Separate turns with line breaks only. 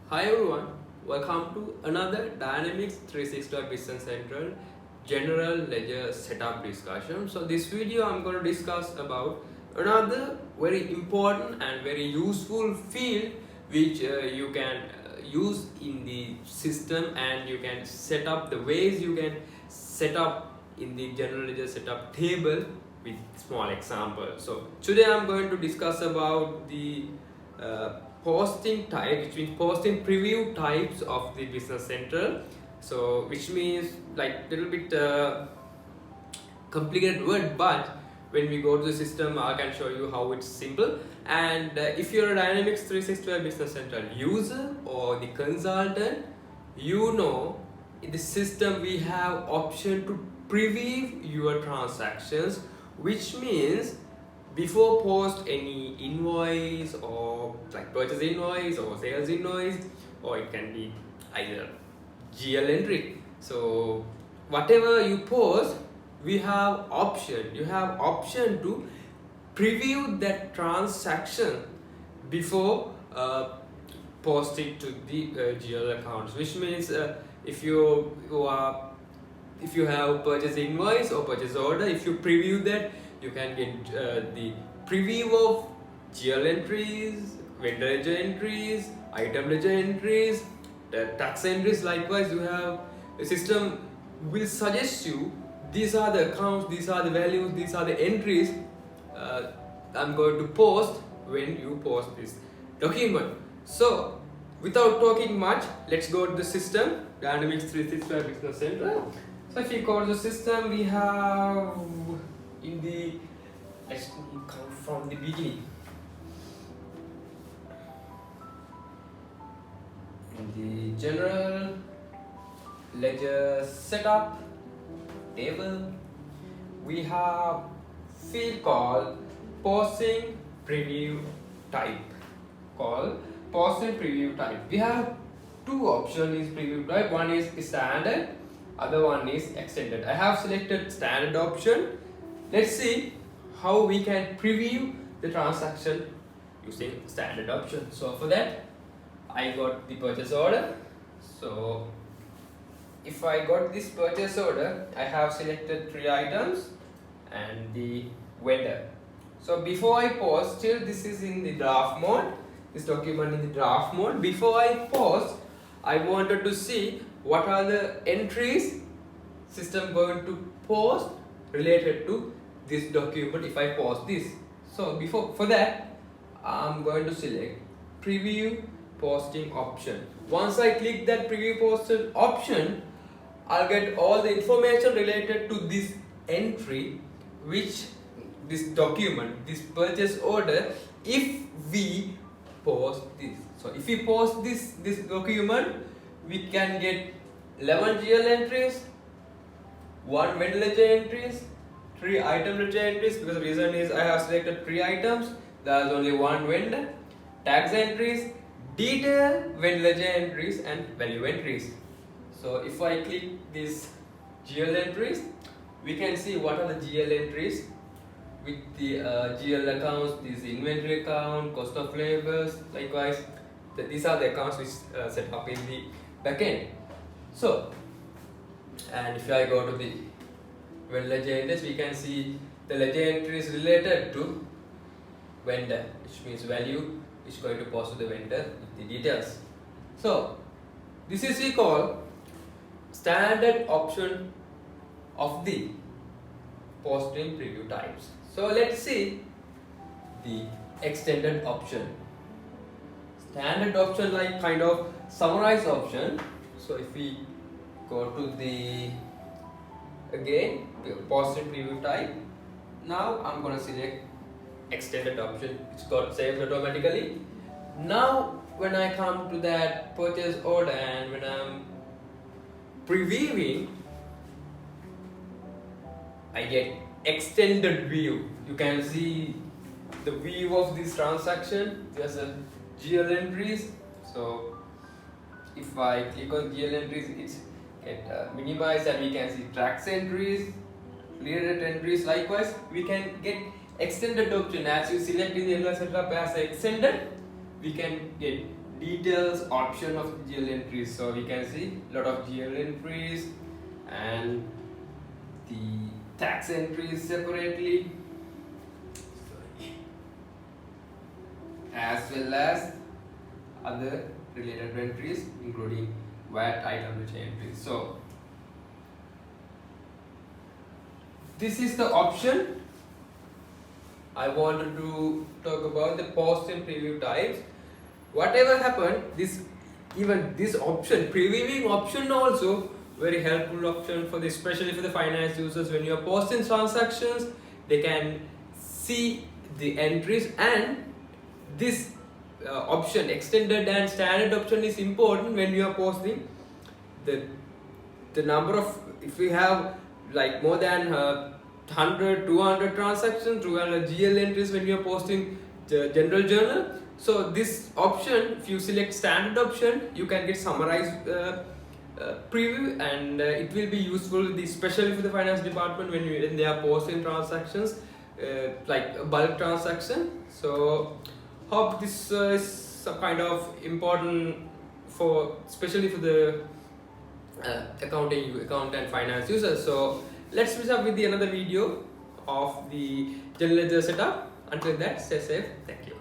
Hi everyone, welcome to another Dynamics 365 Business Central General Ledger Setup discussion. So this video I'm going to discuss about another very important and very useful field which you can use in the system, and you can set up the ways you can set up in the General Ledger Setup table with small example. So today I'm going to discuss about the posting type, which means posting preview types of the Business Central. So which means like little bit complicated word, but when we go to the system I can show you how it's simple. And if you're a Dynamics 365 Business Central user or the consultant, you know in the system we have option to preview your transactions, which means before post any invoice or like purchase invoice or sales invoice, or it can be either GL entry. So whatever you post, we have option, you have option to preview that transaction before post it to the GL accounts, which means if if you have purchase invoice or purchase order, if you preview that, you can get the preview of GL entries, vendor ledger entries, item ledger entries, the tax entries. Likewise, you have the system will suggest you these are the accounts, these are the values, these are the entries I'm going to post when you post this document. So without talking much, let's go to the system, Dynamics 365 Business Central. So if you go to the system, we have in the, let's come from the beginning. In the general ledger setup table, we have field called posting preview type. We have two options in preview type. One is standard, other one is extended. I have selected standard option. Let's see how we can preview the transaction using standard option. So for that, I got the purchase order. So if I got this purchase order, I have selected 3 items and the vendor. So before I post, still this is in the draft mode, this document in the draft mode. Before I post, I wanted to see what are the entries system going to post related to this document if I post this. So for that, I'm going to select preview posting option. Once I click that preview posting option, I'll get all the information related to this entry, which this document, this purchase order, if we post this. So if we post this document, we can get 11 GL entries, 1 vendor ledger entries, 3 item ledger entries, because the reason is I have selected 3 items, there is only 1 vendor, tax entries, detail vendor ledger entries, and value entries. So if I click this GL entries, we can see what are the GL entries with the GL accounts, this inventory account, cost of labors. Likewise, these are the accounts which set up in the backend. So, and if I go to the vendor ledger entries, we can see the ledger entries related to vendor, which means value which is going to post to the vendor with the details. So this is we call standard option of the posting preview types. So let's see the extended option. Standard option like kind of summarize option. So if we go to the again posting preview type, now I'm going to select extended option, which got saved automatically. Now when I come to that purchase order and when I'm previewing, I get extended view. You can see the view of this transaction. There's a GL entries. So if I click on GL entries, it's get minimized, and we can see tax entries, clear entries. Likewise, we can get extended option. As you select in the setup as extended, we can get details option of the GL entries. So we can see a lot of GL entries and the tax entries separately, as well as other related entries including VAT item which entries. So this is the option I wanted to talk about, the post and preview types. Whatever happened, this option, previewing option, also very helpful option for especially for the finance users. When you are posting transactions, they can see the entries, and this option, extended and standard option, is important when you are posting the number of, if we have like more than 100 200 transactions, 200 GL entries when you are posting the general journal. So this option, if you select standard option, you can get summarized preview, and it will be useful especially for the finance department when they are posting transactions like a bulk transaction. So hope this is some kind of important for especially for the account and finance users. So let's meet up with the another video of the general ledger setup. Until that, stay safe. Thank you.